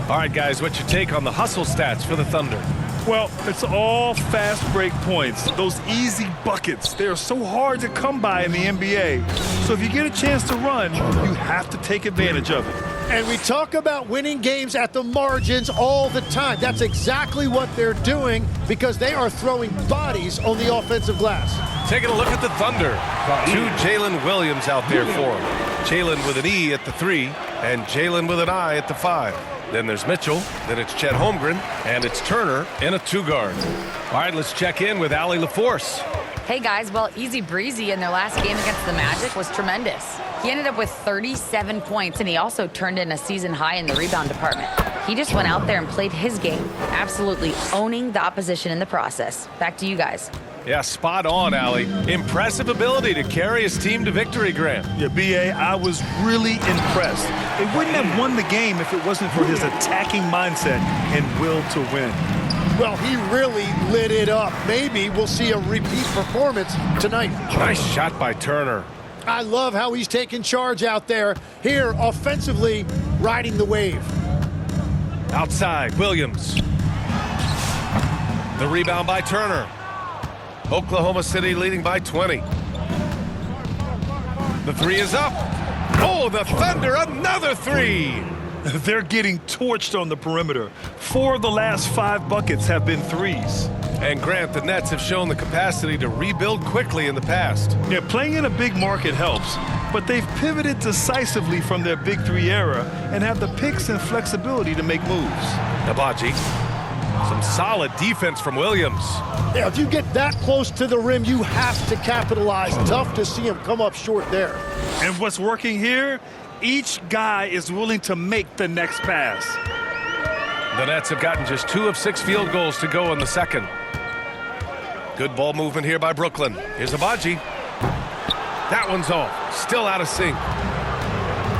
All right, guys, what's your take on the hustle stats for the Thunder? Well, it's all fast break points, those easy buckets. They're so hard to come by in the NBA. So if you get a chance to run, you have to take advantage of it. And we talk about winning games at the margins all the time. That's exactly what they're doing because they are throwing bodies on the offensive glass. Taking a look at the Thunder. Two Jalen Williams out there for them. Jalen with an E at the 3 and Jalen with an I at the 5. Then there's Mitchell, then it's Chet Holmgren, and it's Turner in a 2-guard. All right, let's check in with Allie LaForce. Hey guys, well, Easy Breezy in their last game against the Magic was tremendous. He ended up with 37 points, and he also turned in a season high in the rebound department. He just went out there and played his game, absolutely owning the opposition in the process. Back to you guys. Yeah, spot on, Allie. Impressive ability to carry his team to victory, Grant. Yeah, B.A., I was really impressed. They wouldn't have won the game if it wasn't for his attacking mindset and will to win. Well, he really lit it up. Maybe we'll see a repeat performance tonight. Nice shot by Turner. I love how he's taking charge out there. Here, offensively, riding the wave. Outside, Williams. The rebound by Turner. Oklahoma City leading by 20. The 3 is up. Oh, the Thunder, another 3. They're getting torched on the perimeter. 4 of the last 5 buckets have been threes. And Grant, the Nets have shown the capacity to rebuild quickly in the past. Yeah, playing in a big market helps, but they've pivoted decisively from their Big 3 era and have the picks and flexibility to make moves. Nabaji. Some solid defense from Williams. Yeah, if you get that close to the rim, you have to capitalize. Tough to see him come up short there. And what's working here? Each guy is willing to make the next pass. The Nets have gotten just 2 of 6 field goals to go in the second. Good ball movement here by Brooklyn. Here's Abaji. That one's off. Still out of sync.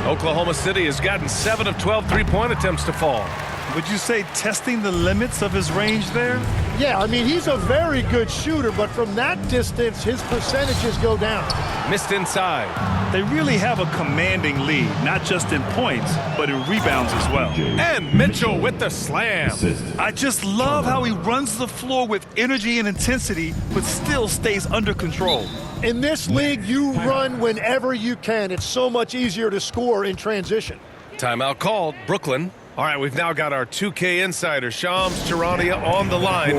Oklahoma City has gotten 7 of 12 three-point attempts to fall. Would you say testing the limits of his range there? Yeah, I mean, he's a very good shooter, but from that distance, his percentages go down. Missed inside. They really have a commanding lead, not just in points, but in rebounds as well. And Mitchell with the slam. I just love how he runs the floor with energy and intensity, but still stays under control. In this league, you run whenever you can. It's so much easier to score in transition. Timeout called. Brooklyn. All right, we've now got our 2K insider, Shams Charania, on the line.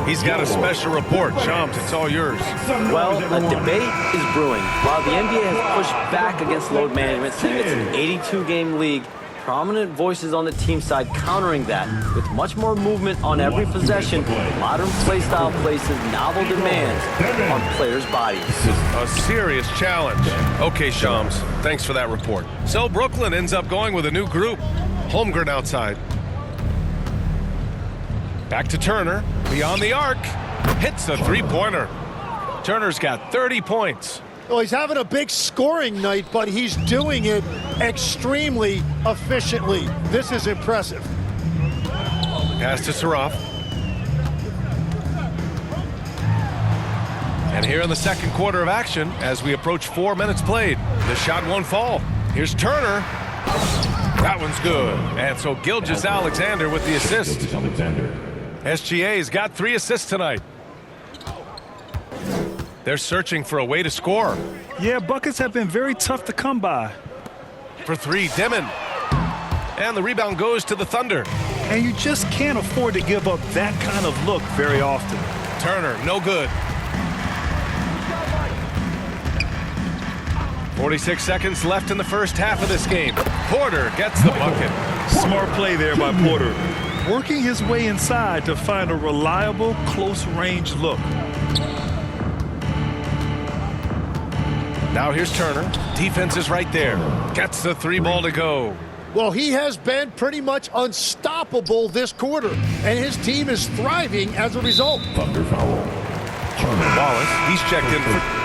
He's got a special report. Shams, it's all yours. Well, a debate is brewing. While the NBA has pushed back against load management, saying it's an 82-game league, prominent voices on the team side countering that with much more movement on every possession. Modern play style places novel demands on players' bodies. A serious challenge. Okay, Shams, thanks for that report. So Brooklyn ends up going with a new group. Holmgren outside. Back to Turner. Beyond the arc. Hits a three-pointer. Turner's got 30 points. Well, he's having a big scoring night, but he's doing it extremely efficiently. This is impressive. Pass to Saraf. And here in the second quarter of action, as we approach 4 minutes played, the shot won't fall. Here's Turner. That one's good. And so Gilgeous-Alexander with the assist. SGA's got 3 assists tonight. They're searching for a way to score. Yeah, buckets have been very tough to come by. For 3, Dimon. And the rebound goes to the Thunder. And you just can't afford to give up that kind of look very often. Turner, no good. 46 seconds left in the first half of this game. Porter gets the bucket. Smart play there by Porter. Working his way inside to find a reliable, close-range look. Now here's Turner. Defense is right there. Gets the 3-ball to go. Well, he has been pretty much unstoppable this quarter, and his team is thriving as a result. Thunder foul. Wallace, he's checked in for...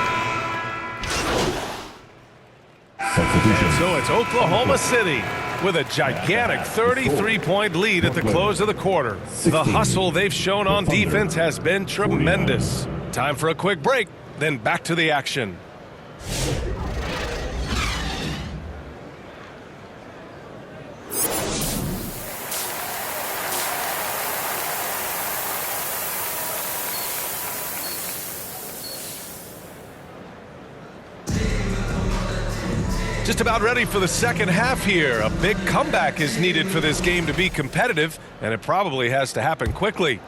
And so it's Oklahoma City with a gigantic 33-point lead at the close of the quarter. The hustle they've shown on defense has been tremendous. Time for a quick break, then back to the action. Just about ready for the second half here. A big comeback is needed for this game to be competitive, and it probably has to happen quickly.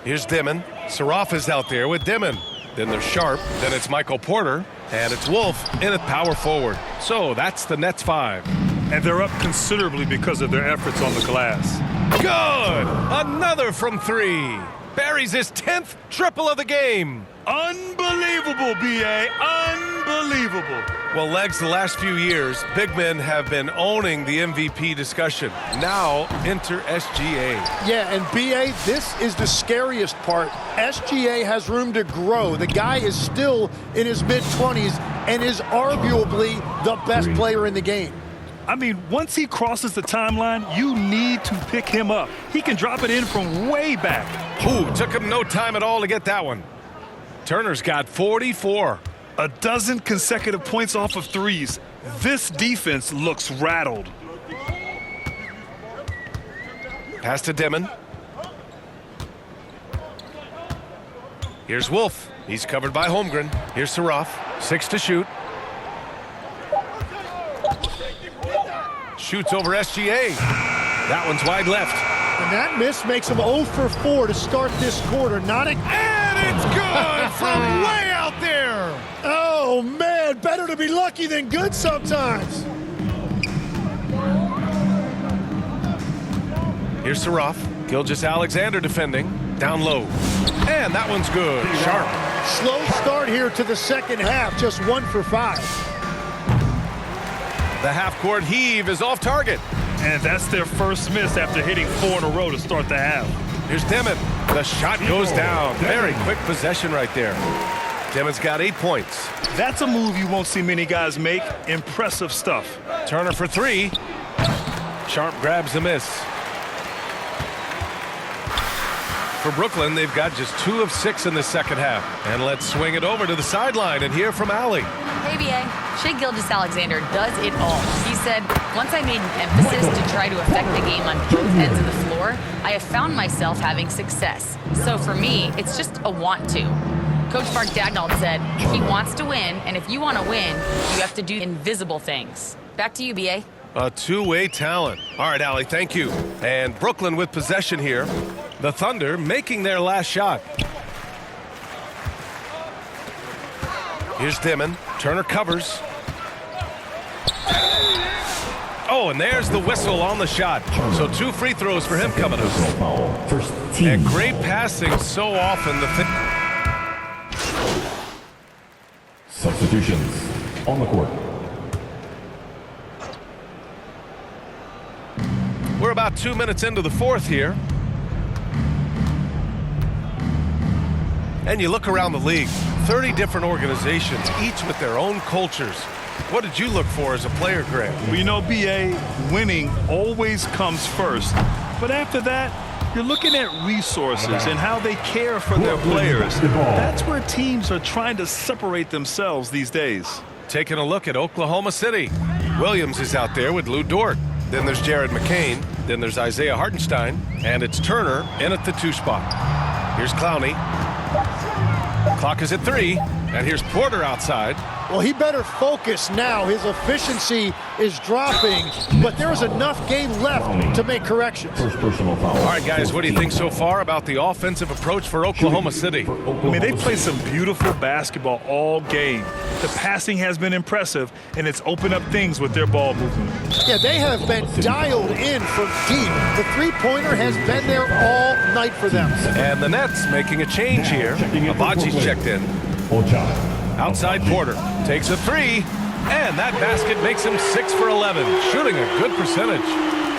Here's Dimon. Saraf is out there with Dimon. Then there's Sharp. Then it's Michael Porter. And it's Wolf in at power forward. So that's the Nets 5. And they're up considerably because of their efforts on the glass. Good! Another from 3. Buries his 10th triple of the game. Unbelievable, B.A. Unbelievable. Well, Legs, the last few years, big men have been owning the MVP discussion. Now, enter SGA. Yeah, and BA, this is the scariest part. SGA has room to grow. The guy is still in his mid-20s and is arguably the best player in the game. I mean, once he crosses the timeline, you need to pick him up. He can drop it in from way back. Ooh, took him no time at all to get that one. Turner's got 44. A dozen consecutive points off of threes. This defense looks rattled. Pass to Dimon. Here's Wolf. He's covered by Holmgren. Here's Saraf. 6 to shoot. Shoots over SGA. That one's wide left. And that miss makes him 0 for 4 to start this quarter. Not a... And it's good from way out there. Oh, man, better to be lucky than good sometimes. Here's Saraf. Gilgeous-Alexander defending. Down low. And that one's good. Sharp. Slow start here to the second half. Just 1 for 5. The half-court heave is off target. And that's their first miss after hitting 4 in a row to start the half. Here's Dimon. The shot goes down. Very quick possession right there. Dimon's got 8 points. That's a move you won't see many guys make. Impressive stuff. Turner for 3. Sharp grabs the miss. For Brooklyn, they've got just 2 of 6 in the second half. And let's swing it over to the sideline and hear from Allie. Hey, BA. Shai Gilgeous-Alexander does it all. He said, once I made an emphasis to try to affect the game on both ends of the floor, I have found myself having success. So for me, it's just a want to. Coach Mark Dagnall said, he wants to win, and if you want to win, you have to do invisible things. Back to you, BA. A two-way talent. All right, Allie, thank you. And Brooklyn with possession here. The Thunder making their last shot. Here's Dimon. Turner covers. Oh, and there's the whistle on the shot. So 2 free throws for him coming up. First team. And great passing so often. Substitutions on the court. We're about 2 minutes into the fourth here. And you look around the league, 30 different organizations, each with their own cultures. What did you look for as a player, Grant? Well, you know, BA, winning always comes first. But after that, you're looking at resources and how they care for their players. That's where teams are trying to separate themselves these days. Taking a look at Oklahoma City. Williams is out there with Lou Dort. Then there's Jared McCain. Then there's Isaiah Hartenstein. And it's Turner in at the 2 spot. Here's Clowney. Clock is at 3. And here's Porter outside. Well, he better focus now. His efficiency is dropping, but there's enough game left to make corrections. First personal foul. All right, guys, what do you think so far about the offensive approach for Oklahoma City? I mean, they play some beautiful basketball all game. The passing has been impressive, and it's opened up things with their ball movement. Yeah, they have been dialed in from deep. The three-pointer has been there all night for them. And the Nets making a change here. Abaji's checked in. Outside Porter takes a 3, and that basket makes him 6 for 11, shooting a good percentage.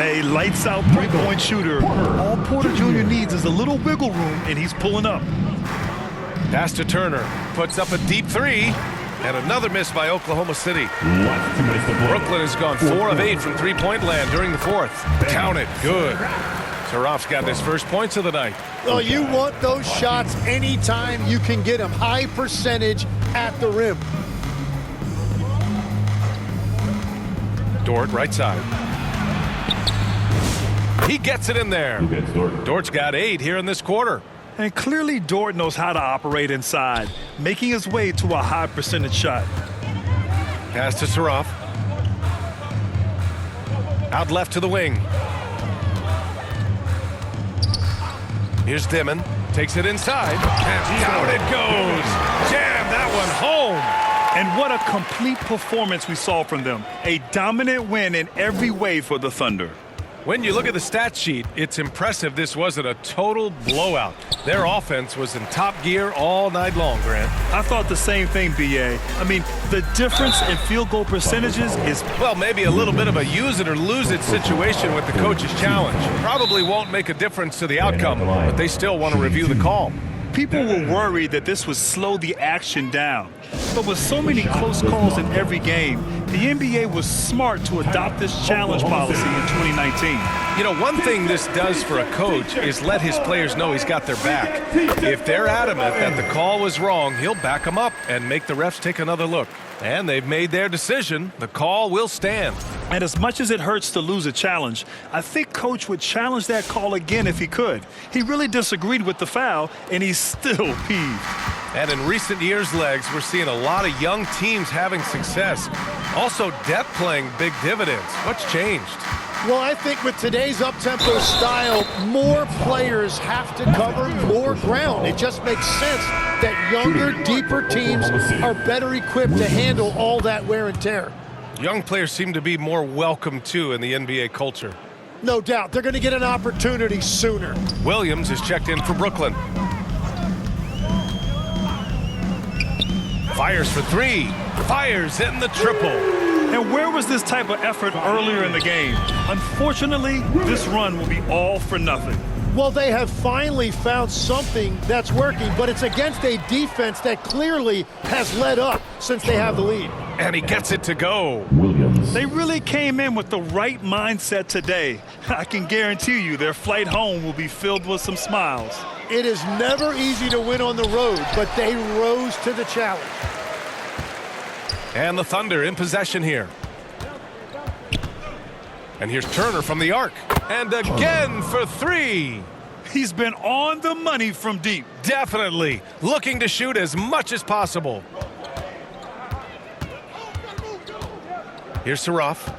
A lights-out three-point shooter. All Porter Jr. needs is a little wiggle room, and he's pulling up. Pass to Turner, puts up a deep 3, and another miss by Oklahoma City. Brooklyn has gone 4 of 8 from three-point land during the fourth. Count it, good. Saraf's got his first points of the night. Well, you want those shots anytime you can get them. High percentage at the rim. Dort, right side. He gets it in there. Dort's got 8 here in this quarter. And clearly Dort knows how to operate inside, making his way to a high percentage shot. Pass to Saraf. Out left to the wing. Here's Dimon. Takes it inside. And down it goes. Jam that one home. And what a complete performance we saw from them. A dominant win in every way for the Thunder. When you look at the stat sheet, it's impressive this wasn't a total blowout. Their offense was in top gear all night long, Grant. I thought the same thing, B.A. I mean, the difference in field goal percentages is... Well, maybe a little bit of a use it or lose it situation with the coach's challenge. Probably won't make a difference to the outcome, but they still want to review the call. People were worried that this would slow the action down. But with so many close calls in every game, the NBA was smart to adopt this challenge policy in 2019. You know, one thing this does for a coach is let his players know he's got their back. If they're adamant that the call was wrong, he'll back them up and make the refs take another look. And they've made their decision. The call will stand. And as much as it hurts to lose a challenge, I think Coach would challenge that call again if he could. He really disagreed with the foul, and he's still peeved. And in recent years, Legs, we're seeing a lot of young teams having success. Also, depth playing big dividends. What's changed? Well, I think with today's up-tempo style, more players have to cover more ground. It just makes sense that younger, deeper teams are better equipped to handle all that wear and tear. Young players seem to be more welcome, too, in the NBA culture. No doubt. They're going to get an opportunity sooner. Williams is checked in for Brooklyn. Fires for three. Fires in the triple. And where was this type of effort earlier in the game? Unfortunately, this run will be all for nothing. Well, they have finally found something that's working, but it's against a defense that clearly has let up since they have the lead. And he gets it to go. Williams. They really came in with the right mindset today. I can guarantee you their flight home will be filled with some smiles. It is never easy to win on the road, but they rose to the challenge. And the Thunder in possession here. And here's Turner from the arc. And again for three. He's been on the money from deep. Definitely. Looking to shoot as much as possible. Here's Saraf.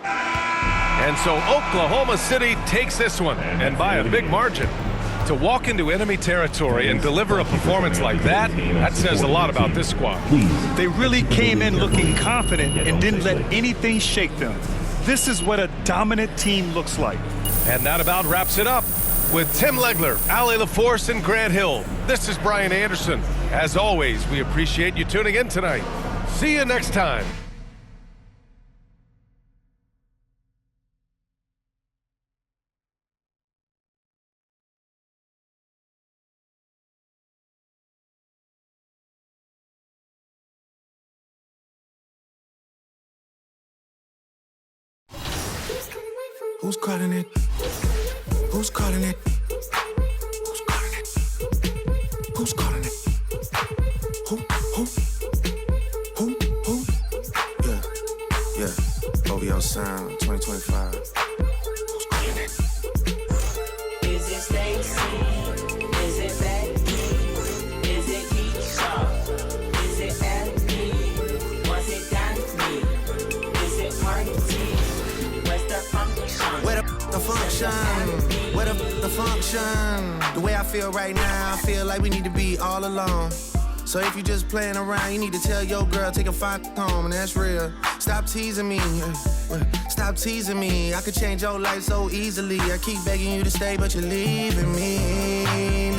And so Oklahoma City takes this one, and by a big margin. To walk into enemy territory and deliver a performance like that, that says a lot about this squad. They really came in looking confident and didn't let anything shake them. This is what a dominant team looks like. And that about wraps it up. With Tim Legler, Allie LaForce, and Grant Hill, this is Brian Anderson. As always, we appreciate you tuning in tonight. See you next time. Who's calling it? Who's calling it? Who's calling it? Who's calling it? Who? Yeah. OVO Sound 2025. Who's calling it? Is it Stacy? Is it Becky? Is it Keisha? Is it Abby? Was it Daphne? Is it Party? Where's the function? Where the function? Where the function? The way I feel right now, I feel like we need to be all alone. So if you just playing around, you need to tell your girl, take a fine home, and that's real. Stop teasing me. Stop teasing me. I could change your life so easily. I keep begging you to stay, but you're leaving me.